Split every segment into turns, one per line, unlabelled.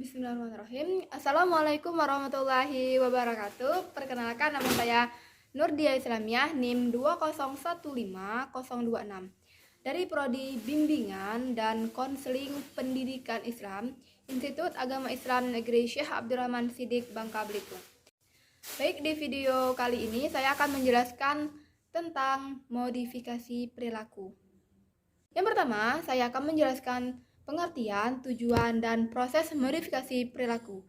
Bismillahirrahmanirrahim. Assalamualaikum warahmatullahi wabarakatuh. Perkenalkan, nama saya Nurdia Islamiah NIM 2015026 dari Prodi Bimbingan dan Konseling Pendidikan Islam Institut Agama Islam Negeri Syekh Abdurrahman Siddiq, Bangka Belitung. Baik, di video kali ini saya akan menjelaskan tentang modifikasi perilaku. Yang pertama, saya akan menjelaskan pengertian, tujuan, dan proses modifikasi perilaku.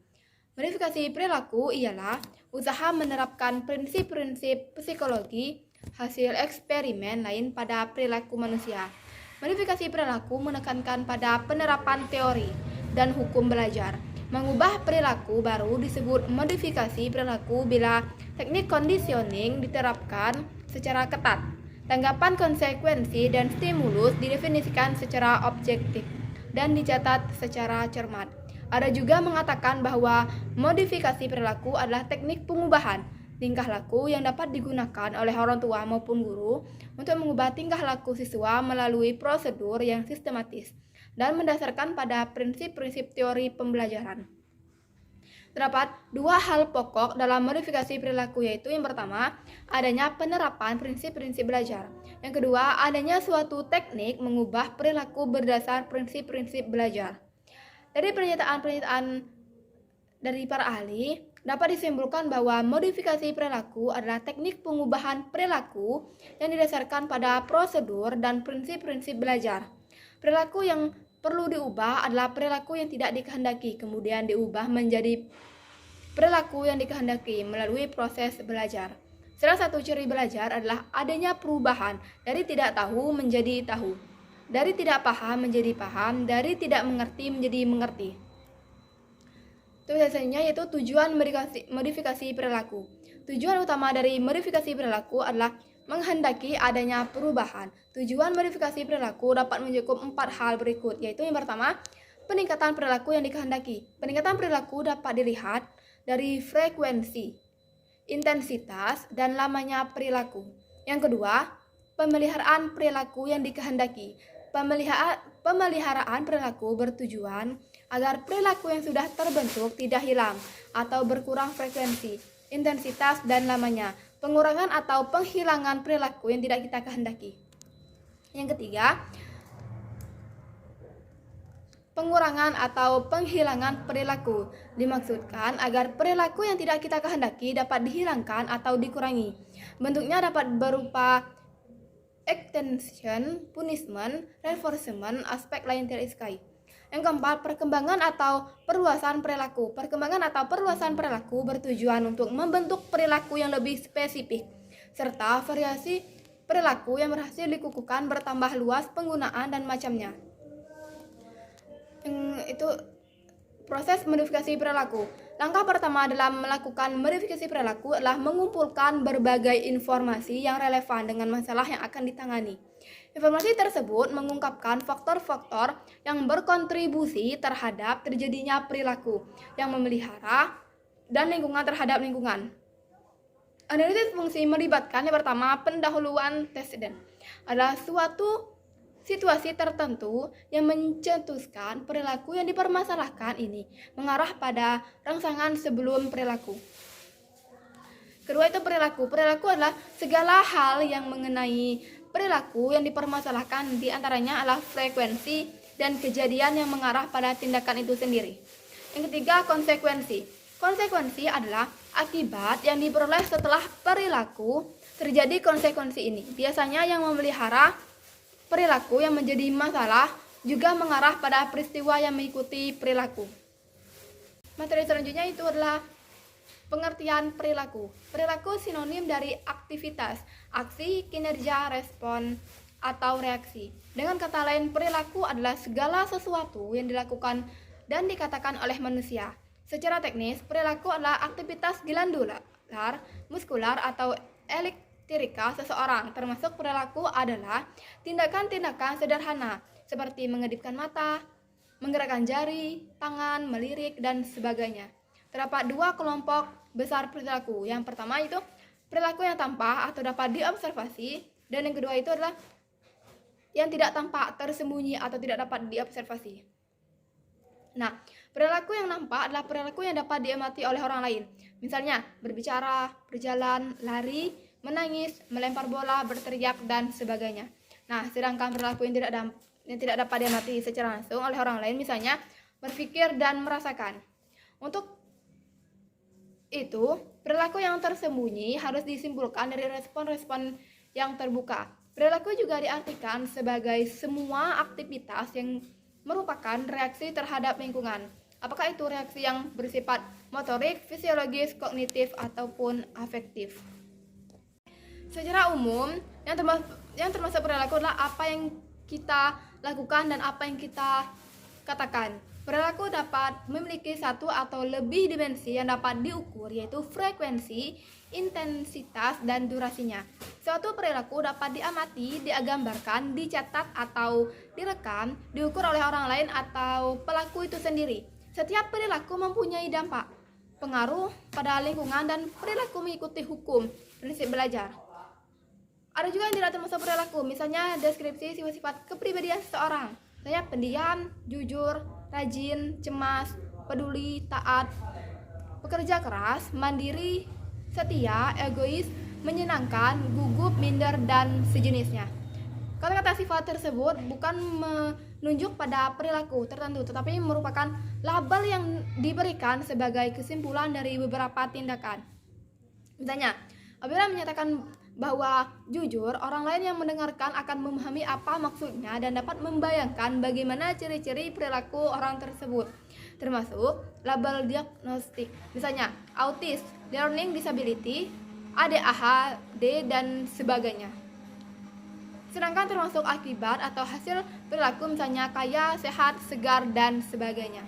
Modifikasi perilaku ialah usaha menerapkan prinsip-prinsip psikologi hasil eksperimen lain pada perilaku manusia. Modifikasi perilaku menekankan pada penerapan teori dan hukum belajar. Mengubah perilaku baru disebut modifikasi perilaku bila teknik conditioning diterapkan secara ketat. Tanggapan, konsekuensi, dan stimulus didefinisikan secara objektif dan dicatat secara cermat. Ada juga mengatakan bahwa modifikasi perilaku adalah teknik pengubahan tingkah laku yang dapat digunakan oleh orang tua maupun guru untuk mengubah tingkah laku siswa melalui prosedur yang sistematis dan mendasarkan pada prinsip-prinsip teori pembelajaran. Terdapat dua hal pokok dalam modifikasi perilaku, yaitu yang pertama, adanya penerapan prinsip-prinsip belajar. Yang kedua, adanya suatu teknik mengubah perilaku berdasar prinsip-prinsip belajar. Dari pernyataan-pernyataan dari para ahli, dapat disimpulkan bahwa modifikasi perilaku adalah teknik pengubahan perilaku yang didasarkan pada prosedur dan prinsip-prinsip belajar. Perilaku yang perlu diubah adalah perilaku yang tidak dikehendaki, kemudian diubah menjadi perilaku yang dikehendaki melalui proses belajar. Salah satu ciri belajar adalah adanya perubahan dari tidak tahu menjadi tahu, dari tidak paham menjadi paham, dari tidak mengerti menjadi mengerti. Itu biasanya yaitu tujuan modifikasi perilaku. Tujuan utama dari modifikasi perilaku adalah menghendaki adanya perubahan. Tujuan modifikasi perilaku dapat mencakup 4 hal berikut, yaitu yang pertama, peningkatan perilaku yang dikehendaki. Peningkatan perilaku dapat dilihat dari frekuensi, intensitas, dan lamanya perilaku. Yang kedua, pemeliharaan perilaku yang dikehendaki. Pemeliharaan perilaku bertujuan agar perilaku yang sudah terbentuk tidak hilang atau berkurang frekuensi, intensitas, dan lamanya. Pengurangan atau penghilangan perilaku yang tidak kita kehendaki. Yang ketiga, pengurangan atau penghilangan perilaku dimaksudkan agar perilaku yang tidak kita kehendaki dapat dihilangkan atau dikurangi. Bentuknya dapat berupa extension, punishment, reinforcement, aspek lain tidak disukai. Yang keempat, perkembangan atau perluasan perilaku. Perkembangan atau perluasan perilaku bertujuan untuk membentuk perilaku yang lebih spesifik, serta variasi perilaku yang berhasil dikukuhkan bertambah luas penggunaan dan macamnya. Itu proses modifikasi perilaku. Langkah pertama dalam melakukan modifikasi perilaku adalah mengumpulkan berbagai informasi yang relevan dengan masalah yang akan ditangani. Informasi tersebut mengungkapkan faktor-faktor yang berkontribusi terhadap terjadinya perilaku yang memelihara dan lingkungan terhadap lingkungan. Analisis fungsi melibatkan yang pertama, pendahuluan antecedent adalah suatu situasi tertentu yang mencetuskan perilaku yang dipermasalahkan ini mengarah pada rangsangan sebelum perilaku. Kedua itu perilaku. Perilaku adalah segala hal yang mengenai perilaku yang dipermasalahkan, di antaranya adalah frekuensi dan kejadian yang mengarah pada tindakan itu sendiri. Yang ketiga, konsekuensi. Konsekuensi adalah akibat yang diperoleh setelah perilaku terjadi. Konsekuensi ini biasanya yang memelihara perilaku yang menjadi masalah juga mengarah pada peristiwa yang mengikuti perilaku. Materi selanjutnya itu adalah pengertian perilaku. Perilaku sinonim dari aktivitas, aksi, kinerja, respon, atau reaksi. Dengan kata lain, perilaku adalah segala sesuatu yang dilakukan dan dikatakan oleh manusia. Secara teknis, perilaku adalah aktivitas glandular, muskular, atau elektrika seseorang. Termasuk perilaku adalah tindakan-tindakan sederhana seperti mengedipkan mata, menggerakkan jari, tangan, melirik, dan sebagainya. Terdapat dua kelompok besar perilaku. Yang pertama itu perilaku yang tampak atau dapat diobservasi, dan yang kedua itu adalah yang tidak tampak, tersembunyi, atau tidak dapat diobservasi. Nah, Perilaku yang nampak adalah perilaku yang dapat diamati oleh orang lain. Misalnya, berbicara, berjalan, lari, menangis, melempar bola, berteriak, dan sebagainya. Nah, sedangkan perilaku yang tidak dapat diamati secara langsung oleh orang lain, misalnya berpikir dan merasakan. Untuk itu, perilaku yang tersembunyi harus disimpulkan dari respon-respon yang terbuka. Perilaku juga diartikan sebagai semua aktivitas yang merupakan reaksi terhadap lingkungan. Apakah itu reaksi yang bersifat motorik, fisiologis, kognitif, ataupun afektif? Secara umum, yang termasuk perilaku adalah apa yang kita lakukan dan apa yang kita katakan. Perilaku dapat memiliki satu atau lebih dimensi yang dapat diukur, yaitu frekuensi, intensitas, dan durasinya. Suatu perilaku dapat diamati, digambarkan, dicatat, atau direkam, diukur oleh orang lain atau pelaku itu sendiri. Setiap perilaku mempunyai dampak, pengaruh pada lingkungan, dan perilaku mengikuti hukum, prinsip belajar. Ada juga yang tidak termasuk perilaku, misalnya deskripsi sifat-sifat kepribadian seseorang. Misalnya pendiam, jujur, rajin, cemas, peduli, taat, pekerja keras, mandiri, setia, egois, menyenangkan, gugup, minder, dan sejenisnya. Kata-kata sifat tersebut bukan menunjuk pada perilaku tertentu, tetapi merupakan label yang diberikan sebagai kesimpulan dari beberapa tindakan. Misalnya, apabila menyatakan bahwa jujur, orang lain yang mendengarkan akan memahami apa maksudnya dan dapat membayangkan bagaimana ciri-ciri perilaku orang tersebut, termasuk label diagnostik, misalnya autis, learning disability, ADHD, dan sebagainya. Sedangkan termasuk akibat atau hasil perilaku, misalnya kaya, sehat, segar, dan sebagainya.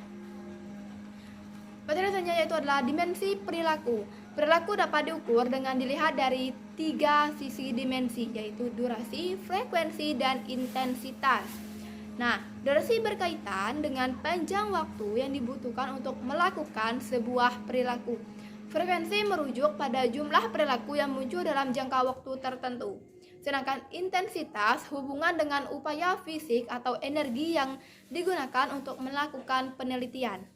Materi selanjutnya yaitu adalah dimensi perilaku. Perilaku dapat diukur dengan dilihat dari 3 sisi dimensi, yaitu durasi, frekuensi, dan intensitas. Nah, durasi berkaitan dengan panjang waktu yang dibutuhkan untuk melakukan sebuah perilaku. Frekuensi merujuk pada jumlah perilaku yang muncul dalam jangka waktu tertentu. Sedangkan intensitas hubungan dengan upaya fisik atau energi yang digunakan untuk melakukan penelitian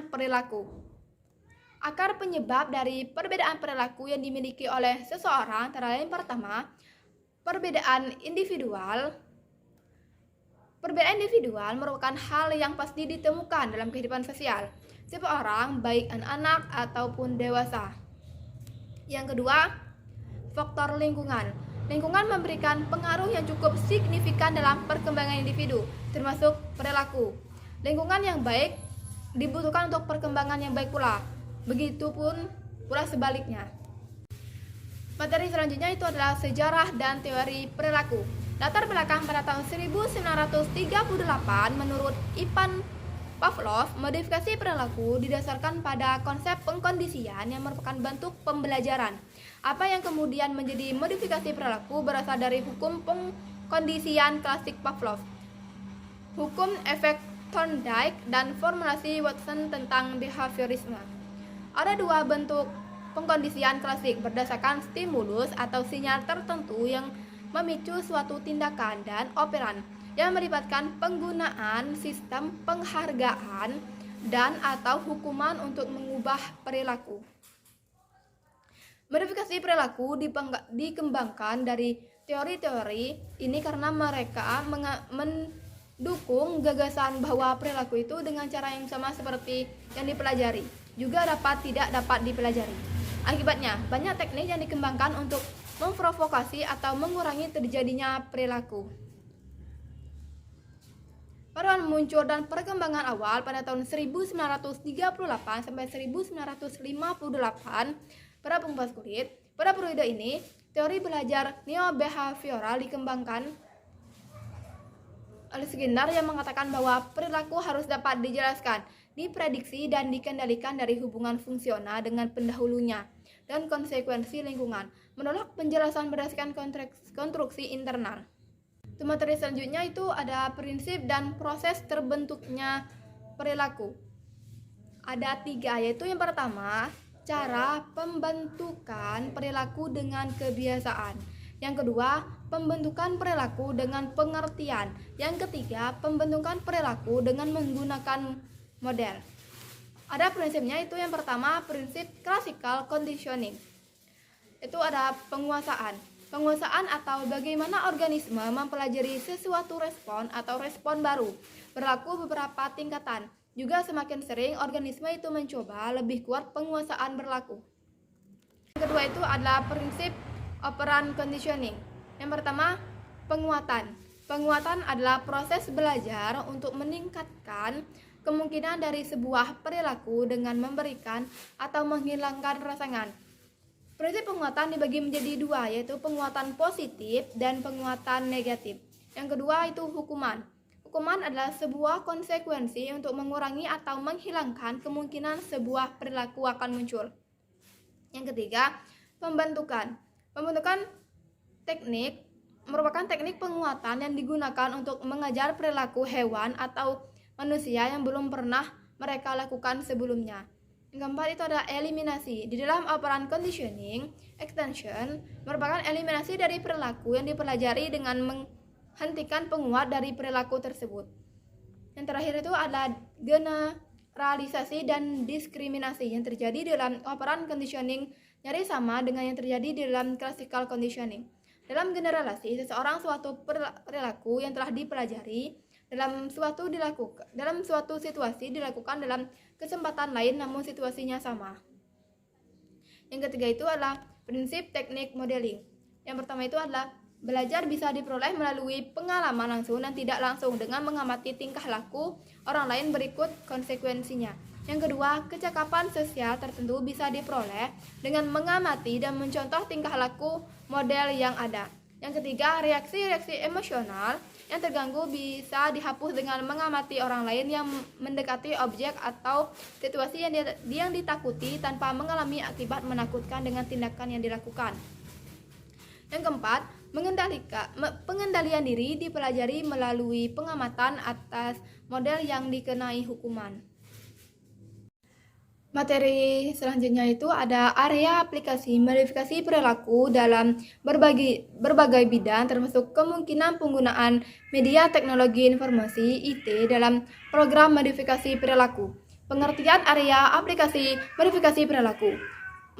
perilaku. Akar penyebab dari perbedaan perilaku yang dimiliki oleh seseorang antara lain pertama, perbedaan individual. Perbedaan individual merupakan hal yang pasti ditemukan dalam kehidupan sosial setiap orang, baik anak-anak ataupun dewasa. Yang kedua, faktor lingkungan. Lingkungan memberikan pengaruh yang cukup signifikan dalam perkembangan individu, termasuk perilaku. Lingkungan yang baik dibutuhkan untuk perkembangan yang baik pula. Begitupun pula sebaliknya. Materi selanjutnya itu adalah sejarah dan teori perilaku. Latar belakang pada tahun 1938 menurut Ivan Pavlov, modifikasi perilaku didasarkan pada konsep pengkondisian yang merupakan bentuk pembelajaran. Apa yang kemudian menjadi modifikasi perilaku berasal dari hukum pengkondisian klasik Pavlov, hukum efek Thorndike, dan formulasi Watson tentang behaviorisme. Ada 2 bentuk pengkondisian klasik berdasarkan stimulus atau sinyal tertentu yang memicu suatu tindakan dan operan yang melibatkan penggunaan sistem penghargaan dan atau hukuman untuk mengubah perilaku. Modifikasi perilaku dikembangkan dari teori-teori ini karena mereka mendukung gagasan bahwa perilaku itu dengan cara yang sama seperti yang dipelajari juga tidak dapat dipelajari. Akibatnya, banyak teknik yang dikembangkan untuk memprovokasi atau mengurangi terjadinya perilaku. Perubahan muncul dan perkembangan awal pada tahun 1938 sampai 1958 pada pengupas kulit. Pada periode ini, teori belajar neo-behavioral dikembangkan oleh Skinner yang mengatakan bahwa perilaku harus dapat dijelaskan, diprediksi, dan dikendalikan dari hubungan fungsional dengan pendahulunya dan konsekuensi lingkungan, menolak penjelasan berdasarkan konstruksi internal. Materi selanjutnya itu ada prinsip dan proses terbentuknya perilaku. Ada 3, yaitu yang pertama, cara pembentukan perilaku dengan kebiasaan. Yang kedua, pembentukan perilaku dengan pengertian. Yang ketiga, pembentukan perilaku dengan menggunakan model. Ada prinsipnya, itu yang pertama prinsip classical conditioning. Itu ada penguasaan. Penguasaan atau bagaimana organisme mempelajari sesuatu respon atau respon baru berlaku beberapa tingkatan. Juga semakin sering organisme itu mencoba, lebih kuat penguasaan berlaku. Yang kedua itu adalah prinsip operant conditioning. Yang pertama, penguatan. Penguatan adalah proses belajar untuk meningkatkan kemungkinan dari sebuah perilaku dengan memberikan atau menghilangkan rangsangan. Prinsip penguatan dibagi menjadi dua, yaitu penguatan positif dan penguatan negatif. Yang kedua itu hukuman. Hukuman adalah sebuah konsekuensi untuk mengurangi atau menghilangkan kemungkinan sebuah perilaku akan muncul. Yang ketiga, pembentukan. Pembentukan teknik merupakan teknik penguatan yang digunakan untuk mengajar perilaku hewan atau manusia yang belum pernah mereka lakukan sebelumnya. Yang keempat itu ada eliminasi. Di dalam operant conditioning, extension merupakan eliminasi dari perilaku yang dipelajari dengan menghentikan penguat dari perilaku tersebut. Yang terakhir itu adalah generalisasi dan diskriminasi. Yang terjadi dalam operant conditioning nyaris sama dengan yang terjadi di dalam classical conditioning. Dalam generalisasi, seseorang suatu perilaku yang telah dipelajari dalam suatu situasi dilakukan dalam kesempatan lain namun situasinya sama. Yang ketiga itu adalah prinsip teknik modeling. Yang pertama itu adalah belajar bisa diperoleh melalui pengalaman langsung dan tidak langsung dengan mengamati tingkah laku orang lain berikut konsekuensinya. Yang kedua, kecakapan sosial tertentu bisa diperoleh dengan mengamati dan mencontoh tingkah laku model yang ada. Yang ketiga, reaksi-reaksi emosional yang terganggu bisa dihapus dengan mengamati orang lain yang mendekati objek atau situasi yang ditakuti tanpa mengalami akibat menakutkan dengan tindakan yang dilakukan. Yang keempat, pengendalian diri dipelajari melalui pengamatan atas model yang dikenai hukuman. Materi selanjutnya itu ada area aplikasi modifikasi perilaku dalam berbagai bidang, termasuk kemungkinan penggunaan media teknologi informasi IT dalam program modifikasi perilaku. Pengertian area aplikasi modifikasi perilaku.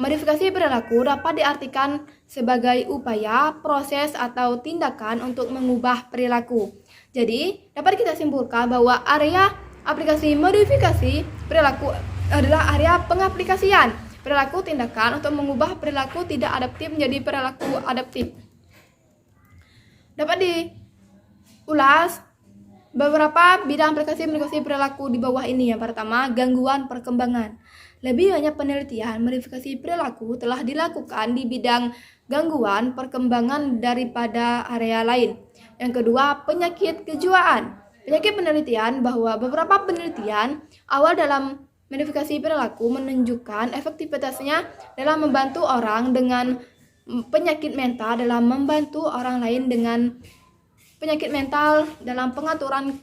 Modifikasi perilaku dapat diartikan sebagai upaya, proses, atau tindakan untuk mengubah perilaku. Jadi, dapat kita simpulkan bahwa area aplikasi modifikasi perilaku adalah area pengaplikasian perilaku tindakan untuk mengubah perilaku tidak adaptif menjadi perilaku adaptif. Dapat diulas beberapa bidang aplikasi perilaku di bawah ini. Yang pertama, gangguan perkembangan. Lebih banyak penelitian modifikasi perilaku telah dilakukan di bidang gangguan perkembangan daripada area lain. Yang kedua, penyakit kejiwaan. Penyakit penelitian bahwa beberapa penelitian awal dalam modifikasi perilaku menunjukkan efektivitasnya dalam membantu orang dengan penyakit mental dalam membantu orang lain dengan penyakit mental dalam pengaturan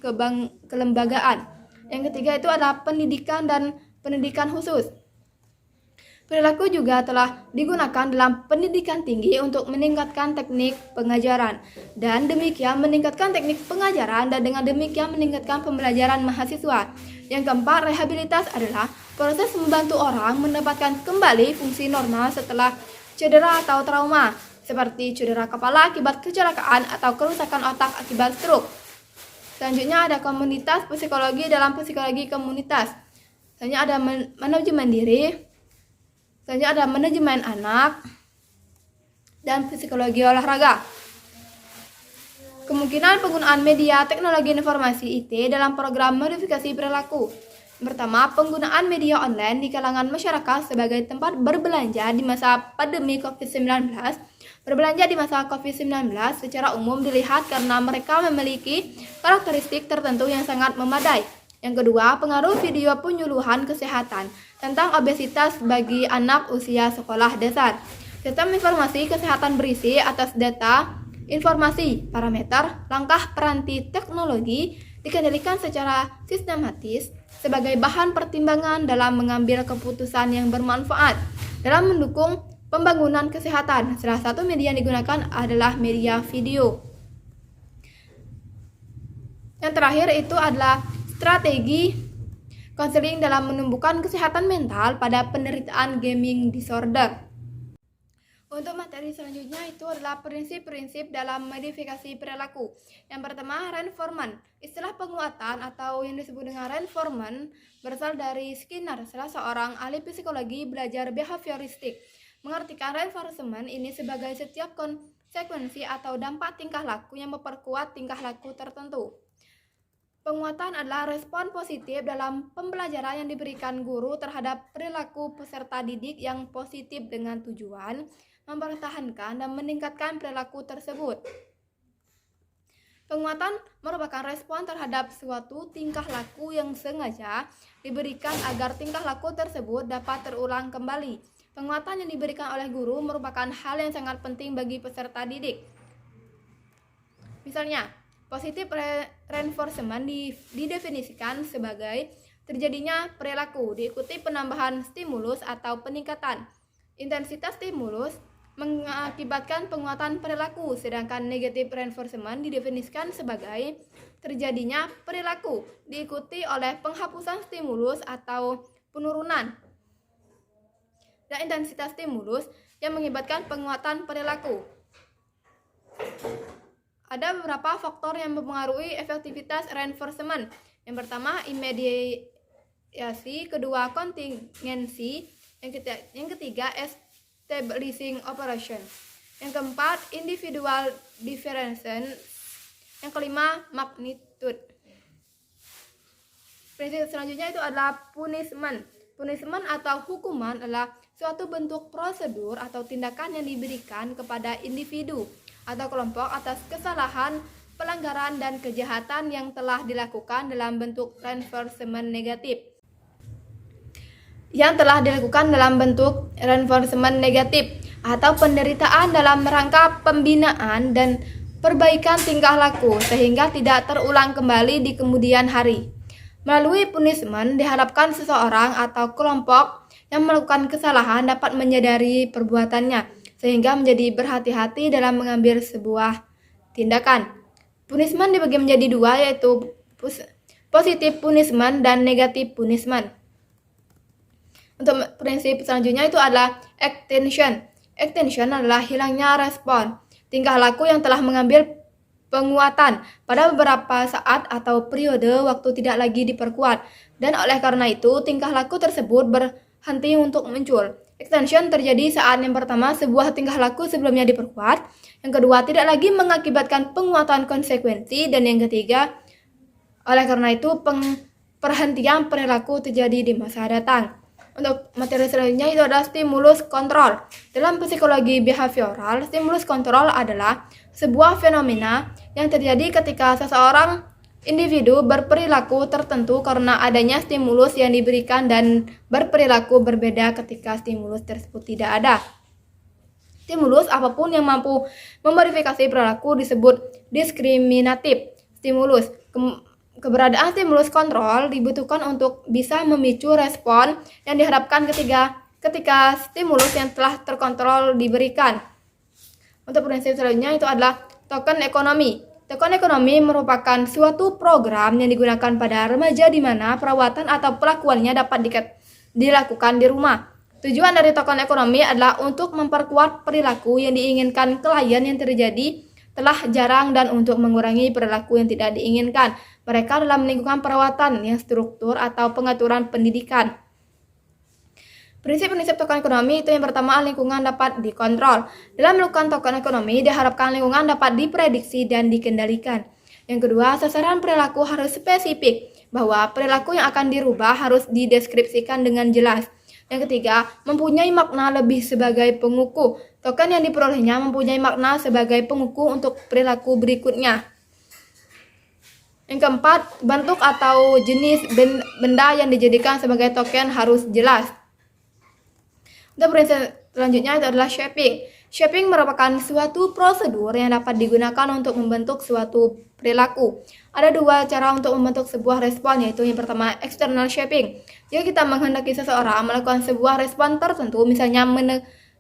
kelembagaan. Yang ketiga itu adalah pendidikan dan pendidikan khusus. Perilaku juga telah digunakan dalam pendidikan tinggi untuk meningkatkan teknik pengajaran dan demikian meningkatkan teknik pengajaran dan dengan demikian meningkatkan pembelajaran mahasiswa. Yang keempat, rehabilitas adalah proses membantu orang mendapatkan kembali fungsi normal setelah cedera atau trauma, seperti cedera kepala akibat kecelakaan atau kerusakan otak akibat stroke. Selanjutnya ada komunitas psikologi dalam psikologi komunitas. Selanjutnya ada manajemen diri. Selanjutnya ada manajemen anak dan psikologi olahraga. Kemungkinan penggunaan media teknologi informasi IT dalam program modifikasi perilaku. Pertama, penggunaan media online di kalangan masyarakat sebagai tempat berbelanja di masa pandemi COVID-19. Berbelanja di masa COVID-19 secara umum dilihat karena mereka memiliki karakteristik tertentu yang sangat memadai. Yang kedua, pengaruh video penyuluhan kesehatan tentang obesitas bagi anak usia sekolah dasar. Sistem informasi kesehatan berisi atas data, informasi, parameter, langkah peranti teknologi dikendalikan secara sistematis sebagai bahan pertimbangan dalam mengambil keputusan yang bermanfaat dalam mendukung Pembangunan kesehatan. Salah satu media yang digunakan adalah media video. Yang terakhir itu adalah strategi konseling dalam menumbuhkan kesehatan mental pada penderitaan gaming disorder. Untuk materi selanjutnya itu adalah prinsip-prinsip dalam modifikasi perilaku. Yang pertama, reinforcement. Istilah penguatan atau yang disebut dengan reinforcement berasal dari Skinner, salah seorang ahli psikologi belajar behavioristik. Mengartikan reinforcement ini sebagai setiap konsekuensi atau dampak tingkah laku yang memperkuat tingkah laku tertentu. Penguatan adalah respon positif dalam pembelajaran yang diberikan guru terhadap perilaku peserta didik yang positif dengan tujuan mempertahankan dan meningkatkan perilaku tersebut. Penguatan merupakan respon terhadap suatu tingkah laku yang sengaja diberikan agar tingkah laku tersebut dapat terulang kembali. Penguatan yang diberikan oleh guru merupakan hal yang sangat penting bagi peserta didik. Misalnya, positif reinforcement didefinisikan sebagai terjadinya perilaku diikuti penambahan stimulus atau peningkatan intensitas stimulus mengakibatkan penguatan perilaku, sedangkan negatif reinforcement didefinisikan sebagai terjadinya perilaku diikuti oleh penghapusan stimulus atau penurunan dan intensitas stimulus yang mengakibatkan penguatan perilaku. Ada beberapa faktor yang mempengaruhi efektivitas reinforcement. Yang pertama, imediasi, kedua kontingensi, yang ketiga stabilizing operation, yang keempat individual difference, yang kelima magnitude. Prinsip selanjutnya itu adalah punishment. Punishment atau hukuman adalah suatu bentuk prosedur atau tindakan yang diberikan kepada individu atau kelompok atas kesalahan, pelanggaran, dan kejahatan yang telah dilakukan dalam bentuk reinforcement negatif. Atau penderitaan dalam rangka pembinaan dan perbaikan tingkah laku sehingga tidak terulang kembali di kemudian hari. Melalui punishment diharapkan seseorang atau kelompok yang melakukan kesalahan dapat menyadari perbuatannya sehingga menjadi berhati-hati dalam mengambil sebuah tindakan. Punishment dibagi menjadi dua, yaitu positive punishment dan negative punishment. Untuk prinsip selanjutnya itu adalah extinction. Extinction adalah hilangnya respon tingkah laku yang telah mengambil penguatan pada beberapa saat atau periode waktu tidak lagi diperkuat, dan oleh karena itu tingkah laku tersebut berhenti untuk muncul. Extension terjadi saat yang pertama sebuah tingkah laku sebelumnya diperkuat, yang kedua tidak lagi mengakibatkan penguatan konsekuensi, dan yang ketiga oleh karena itu perhentian perilaku terjadi di masa datang. Untuk materi selanjutnya itu adalah stimulus kontrol. Dalam psikologi behavioral, stimulus kontrol adalah sebuah fenomena yang terjadi ketika seseorang individu berperilaku tertentu karena adanya stimulus yang diberikan dan berperilaku berbeda ketika stimulus tersebut tidak ada. Stimulus apapun yang mampu memodifikasi perilaku disebut diskriminatif stimulus. Keberadaan stimulus kontrol dibutuhkan untuk bisa memicu respon yang diharapkan ketika stimulus yang telah terkontrol diberikan. Untuk prinsip selanjutnya itu adalah token ekonomi. Token ekonomi merupakan suatu program yang digunakan pada remaja di mana perawatan atau pelakuannya dapat dilakukan di rumah. Tujuan dari token ekonomi adalah untuk memperkuat perilaku yang diinginkan klien yang terjadi telah jarang dan untuk mengurangi perilaku yang tidak diinginkan mereka dalam lingkungan perawatan yang struktur atau pengaturan pendidikan. Prinsip-prinsip token ekonomi itu yang pertama, lingkungan dapat dikontrol. Dalam melakukan token ekonomi diharapkan lingkungan dapat diprediksi dan dikendalikan. Yang kedua, sasaran perilaku harus spesifik, bahwa perilaku yang akan dirubah harus dideskripsikan dengan jelas. Yang ketiga, mempunyai makna lebih sebagai pengukuh. Token yang diperolehnya mempunyai makna sebagai pengukuh untuk perilaku berikutnya. Yang keempat, bentuk atau jenis benda yang dijadikan sebagai token harus jelas. Untuk prinsip selanjutnya itu adalah shaping. Shaping merupakan suatu prosedur yang dapat digunakan untuk membentuk suatu perilaku. Ada dua cara untuk membentuk sebuah respon, yaitu yang pertama external shaping. Jika kita menghendaki seseorang melakukan sebuah respon tertentu, misalnya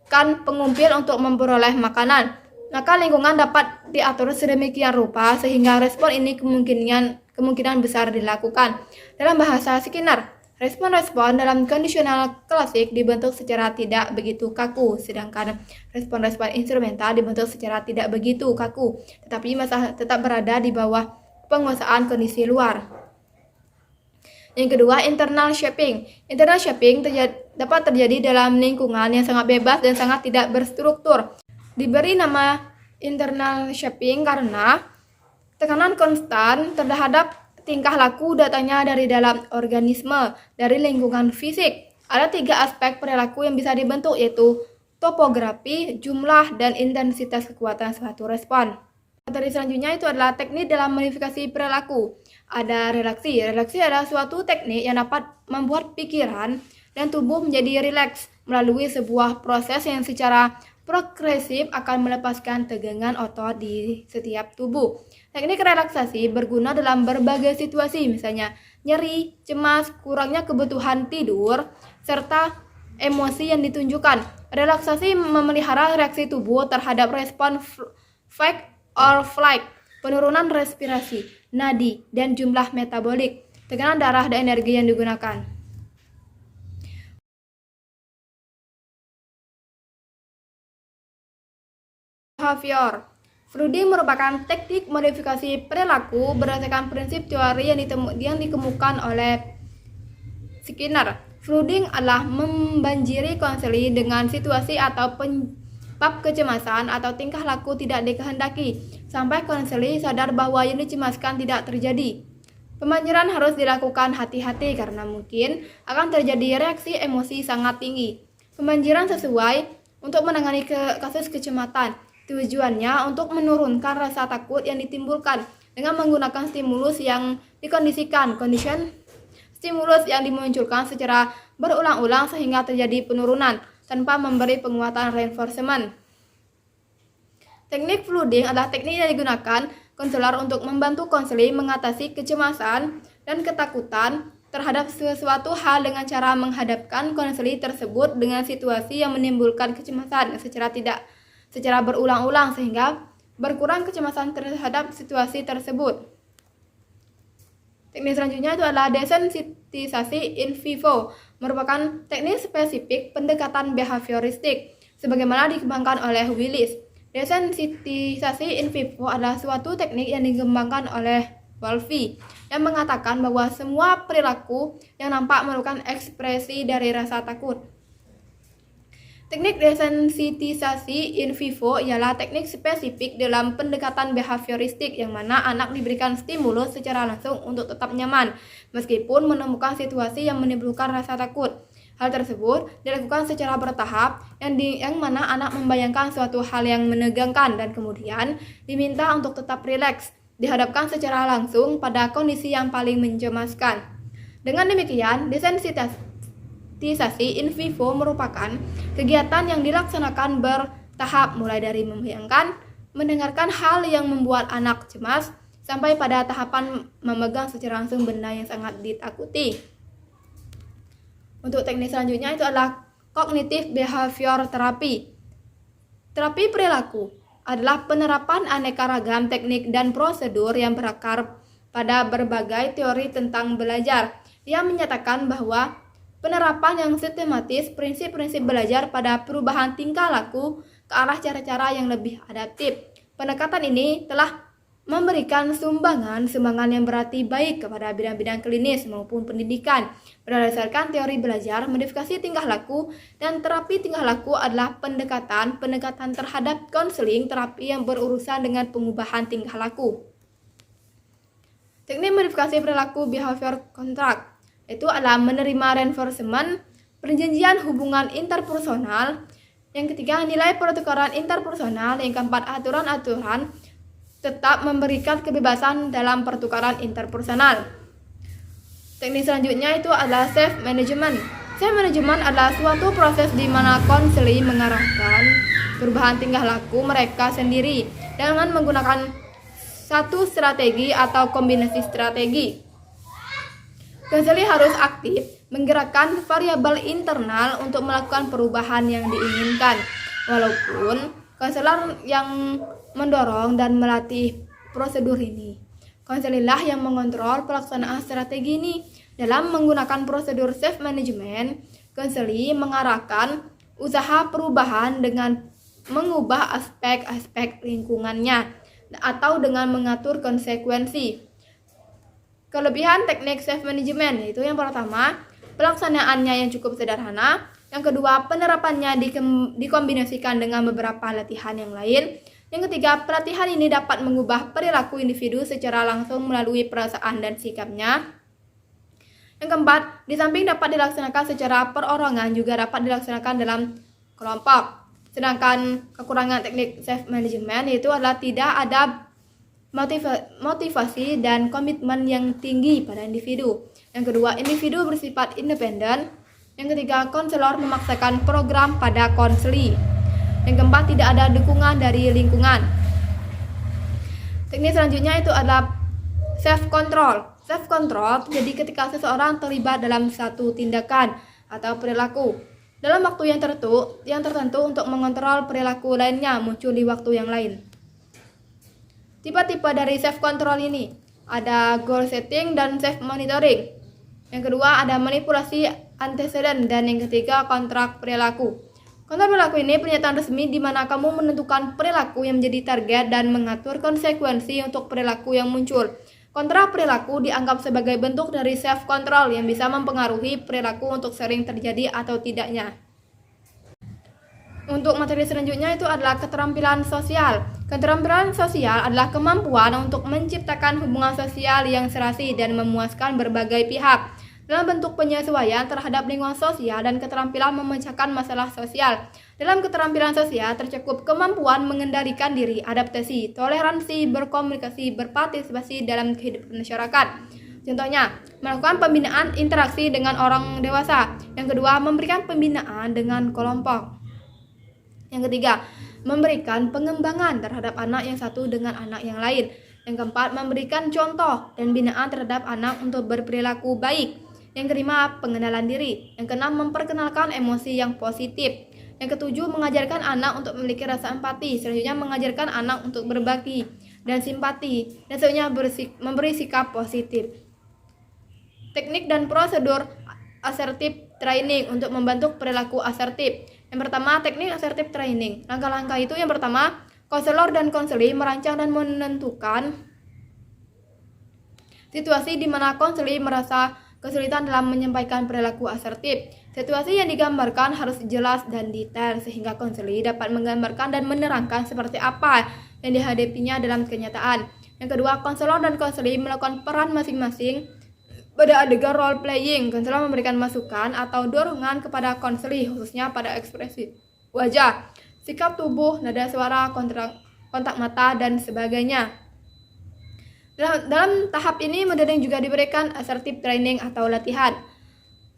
pengumpil untuk memperoleh makanan. Maka lingkungan dapat diatur sedemikian rupa sehingga respon ini kemungkinan besar dilakukan. Dalam bahasa Skinner, respon-respon dalam kondisional klasik dibentuk secara tidak begitu kaku, sedangkan respon-respon instrumental dibentuk secara tidak begitu kaku, tetapi masih tetap berada di bawah penguasaan kondisi luar. Yang kedua, internal shaping. Internal shaping dapat terjadi dalam lingkungan yang sangat bebas dan sangat tidak berstruktur. Diberi nama internal shaping karena tekanan konstan terhadap tingkah laku datangnya dari dalam organisme, dari lingkungan fisik. Ada 3 aspek perilaku yang bisa dibentuk, yaitu topografi, jumlah, dan intensitas kekuatan suatu respon. Materi selanjutnya itu adalah teknik dalam modifikasi perilaku. Ada relaksi. Relaksi adalah suatu teknik yang dapat membuat pikiran dan tubuh menjadi rileks melalui sebuah proses yang secara progresif akan melepaskan tegangan otot di setiap tubuh. Teknik relaksasi berguna dalam berbagai situasi, misalnya nyeri, cemas, kurangnya kebutuhan tidur, serta emosi yang ditunjukkan. Relaksasi memelihara reaksi tubuh terhadap respon fight or flight, penurunan respirasi, nadi, dan jumlah metabolik, tekanan darah, dan energi yang digunakan. Behavior. Flooding merupakan teknik modifikasi perilaku berdasarkan prinsip teori yang dikemukakan oleh Skinner. Flooding adalah membanjiri konseli dengan situasi atau penyebab kecemasan atau tingkah laku tidak dikehendaki, sampai konseli sadar bahwa yang dicemaskan tidak terjadi. Pembanjiran harus dilakukan hati-hati karena mungkin akan terjadi reaksi emosi sangat tinggi. Pembanjiran sesuai untuk menangani kasus kecemasan. Tujuannya untuk menurunkan rasa takut yang ditimbulkan dengan menggunakan stimulus yang dikondisikan, stimulus yang dimunculkan secara berulang-ulang sehingga terjadi penurunan tanpa memberi penguatan reinforcement. Teknik flooding adalah teknik yang digunakan konselor untuk membantu konseli mengatasi kecemasan dan ketakutan terhadap sesuatu hal dengan cara menghadapkan konseli tersebut dengan situasi yang menimbulkan kecemasan secara berulang-ulang sehingga berkurang kecemasan terhadap situasi tersebut. Teknik selanjutnya itu adalah desensitisasi in vivo, merupakan teknik spesifik pendekatan behavioristik sebagaimana dikembangkan oleh Willis. Desensitisasi in vivo adalah suatu teknik yang dikembangkan oleh Wolfe yang mengatakan bahwa semua perilaku yang nampak merupakan ekspresi dari rasa takut. Teknik desensitisasi in vivo ialah teknik spesifik dalam pendekatan behavioristik yang mana anak diberikan stimulus secara langsung untuk tetap nyaman meskipun menemukan situasi yang menimbulkan rasa takut. Hal tersebut dilakukan secara bertahap yang mana anak membayangkan suatu hal yang menegangkan dan kemudian diminta untuk tetap rileks, dihadapkan secara langsung pada kondisi yang paling mencemaskan. Dengan demikian, desensitisasi in vivo merupakan kegiatan yang dilaksanakan bertahap mulai dari membayangkan, mendengarkan hal yang membuat anak cemas, sampai pada tahapan memegang secara langsung benda yang sangat ditakuti. Untuk teknik selanjutnya itu adalah cognitive behavior therapy. Terapi perilaku adalah penerapan aneka ragam teknik dan prosedur yang berakar pada berbagai teori tentang belajar. Ia menyatakan bahwa penerapan yang sistematis prinsip-prinsip belajar pada perubahan tingkah laku ke arah cara-cara yang lebih adaptif. Pendekatan ini telah memberikan sumbangan yang berarti baik kepada bidang-bidang klinis maupun pendidikan. Berdasarkan teori belajar, modifikasi tingkah laku dan terapi tingkah laku adalah pendekatan terhadap konseling terapi yang berurusan dengan pengubahan tingkah laku. Teknik modifikasi perilaku behavior contract itu adalah menerima reinforcement, perjanjian hubungan interpersonal. Yang ketiga, nilai pertukaran interpersonal. Yang keempat, aturan-aturan tetap memberikan kebebasan dalam pertukaran interpersonal. Teknik selanjutnya itu adalah self management. Self management adalah suatu proses di mana konseli mengarahkan perubahan tingkah laku mereka sendiri dengan menggunakan satu strategi atau kombinasi strategi. Konseli harus aktif menggerakkan variabel internal untuk melakukan perubahan yang diinginkan. Walaupun konselor yang mendorong dan melatih prosedur ini, konselorlah yang mengontrol pelaksanaan strategi ini. Dalam menggunakan prosedur self management, konselor mengarahkan usaha perubahan dengan mengubah aspek-aspek lingkungannya atau dengan mengatur konsekuensi. Kelebihan teknik self management yaitu yang pertama, pelaksanaannya yang cukup sederhana. Yang kedua, penerapannya dikombinasikan dengan beberapa latihan yang lain. Yang ketiga, pelatihan ini dapat mengubah perilaku individu secara langsung melalui perasaan dan sikapnya. Yang keempat, di samping dapat dilaksanakan secara perorangan, juga dapat dilaksanakan dalam kelompok. Sedangkan kekurangan teknik self management yaitu adalah tidak ada motivasi dan komitmen yang tinggi pada individu. Yang kedua, individu bersifat independen. Yang ketiga, konselor memaksakan program pada konseli. Yang keempat, tidak ada dukungan dari lingkungan. Teknik selanjutnya itu adalah self control. Self control terjadi ketika seseorang terlibat dalam satu tindakan atau perilaku dalam waktu yang tertentu untuk mengontrol perilaku lainnya muncul di waktu yang lain. Tipe-tipe dari self control ini ada goal setting dan self monitoring. Yang kedua ada manipulasi antecedent dan yang ketiga kontrak perilaku. Kontrak perilaku ini pernyataan resmi di mana kamu menentukan perilaku yang menjadi target dan mengatur konsekuensi untuk perilaku yang muncul. Kontrak perilaku dianggap sebagai bentuk dari self control yang bisa mempengaruhi perilaku untuk sering terjadi atau tidaknya. Untuk materi selanjutnya itu adalah keterampilan sosial. Keterampilan sosial adalah kemampuan untuk menciptakan hubungan sosial yang serasi dan memuaskan berbagai pihak dalam bentuk penyesuaian terhadap lingkungan sosial dan keterampilan memecahkan masalah sosial. Dalam keterampilan sosial tercakup kemampuan mengendalikan diri, adaptasi, toleransi, berkomunikasi, berpartisipasi dalam kehidupan masyarakat. Contohnya, melakukan pembinaan interaksi dengan orang dewasa. Yang kedua, memberikan pembinaan dengan kelompok. Yang ketiga, memberikan pengembangan terhadap anak yang satu dengan anak yang lain. Yang keempat, memberikan contoh dan binaan terhadap anak untuk berperilaku baik. Yang kelima, pengenalan diri. Yang keenam, memperkenalkan emosi yang positif. Yang ketujuh, mengajarkan anak untuk memiliki rasa empati. Selanjutnya, mengajarkan anak untuk berbagi dan simpati. Dan selanjutnya, memberi sikap positif. Teknik dan prosedur assertive training untuk membentuk perilaku asertif. Yang pertama, teknik assertive training. Langkah-langkah itu yang pertama, konselor dan konseli merancang dan menentukan situasi di mana konseli merasa kesulitan dalam menyampaikan perilaku asertif. Situasi yang digambarkan harus jelas dan detail sehingga konseli dapat menggambarkan dan menerangkan seperti apa yang dihadapinya dalam kenyataan. Yang kedua, konselor dan konseli melakukan peran masing-masing pada adegan role playing. Konselor memberikan masukan atau dorongan kepada konseli khususnya pada ekspresi wajah, sikap tubuh, nada suara, kontak mata dan sebagainya. Dalam tahap ini modern juga diberikan assertive training atau latihan.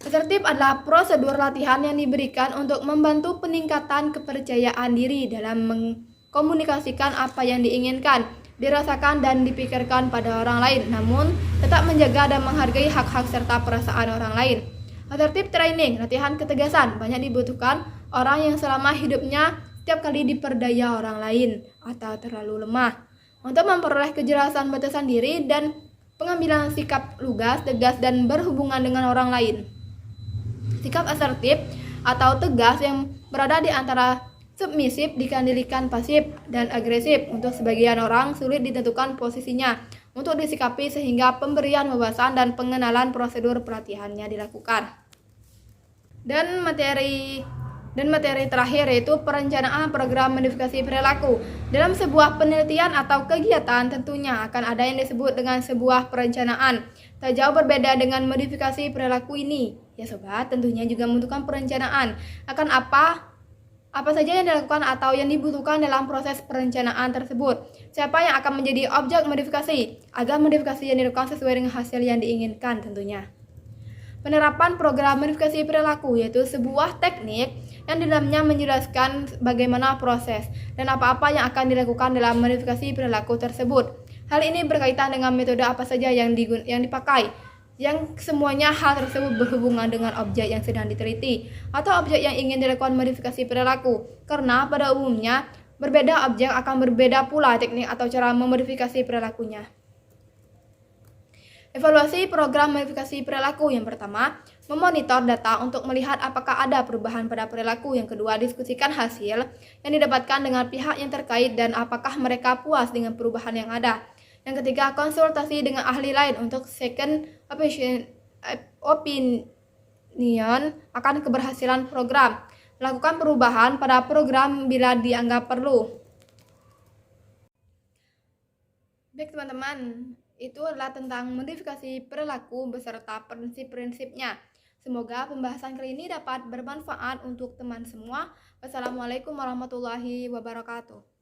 Asertif adalah prosedur latihan yang diberikan untuk membantu peningkatan kepercayaan diri dalam mengkomunikasikan apa yang diinginkan, dirasakan dan dipikirkan pada orang lain, namun tetap menjaga dan menghargai hak-hak serta perasaan orang lain. Asertif training, latihan ketegasan, banyak dibutuhkan orang yang selama hidupnya setiap kali diperdaya orang lain atau terlalu lemah. Untuk memperoleh kejelasan batasan diri dan pengambilan sikap lugas, tegas, dan berhubungan dengan orang lain. Sikap asertif atau tegas yang berada di antara submisif, dikendalikan pasif, dan agresif. Untuk sebagian orang sulit ditentukan posisinya untuk disikapi sehingga pemberian wawasan dan pengenalan prosedur pelatihannya dilakukan. Dan materi terakhir yaitu perencanaan program modifikasi perilaku. Dalam sebuah penelitian atau kegiatan tentunya akan ada yang disebut dengan sebuah perencanaan. Tak jauh berbeda dengan modifikasi perilaku ini. Ya sobat, tentunya juga membutuhkan perencanaan akan apa saja yang dilakukan atau yang dibutuhkan dalam proses perencanaan tersebut. Siapa yang akan menjadi objek modifikasi agar modifikasi yang dilakukan sesuai dengan hasil yang diinginkan tentunya. Penerapan program modifikasi perilaku yaitu sebuah teknik yang di dalamnya menjelaskan bagaimana proses dan apa-apa yang akan dilakukan dalam modifikasi perilaku tersebut. Hal ini berkaitan dengan metode apa saja yang dipakai yang semuanya hal tersebut berhubungan dengan objek yang sedang diteliti atau objek yang ingin dilakukan modifikasi perilaku. Karena pada umumnya berbeda objek akan berbeda pula teknik atau cara memodifikasi perilakunya. Evaluasi program modifikasi perilaku. Yang pertama, memonitor data untuk melihat apakah ada perubahan pada perilaku. Yang kedua, diskusikan hasil yang didapatkan dengan pihak yang terkait dan apakah mereka puas dengan perubahan yang ada. Yang ketiga, konsultasi dengan ahli lain untuk second opinion akan keberhasilan program. Lakukan perubahan pada program bila dianggap perlu. Baik teman-teman, itu adalah tentang modifikasi perilaku beserta prinsip-prinsipnya. Semoga pembahasan kali ini dapat bermanfaat untuk teman semua. Wassalamualaikum warahmatullahi wabarakatuh.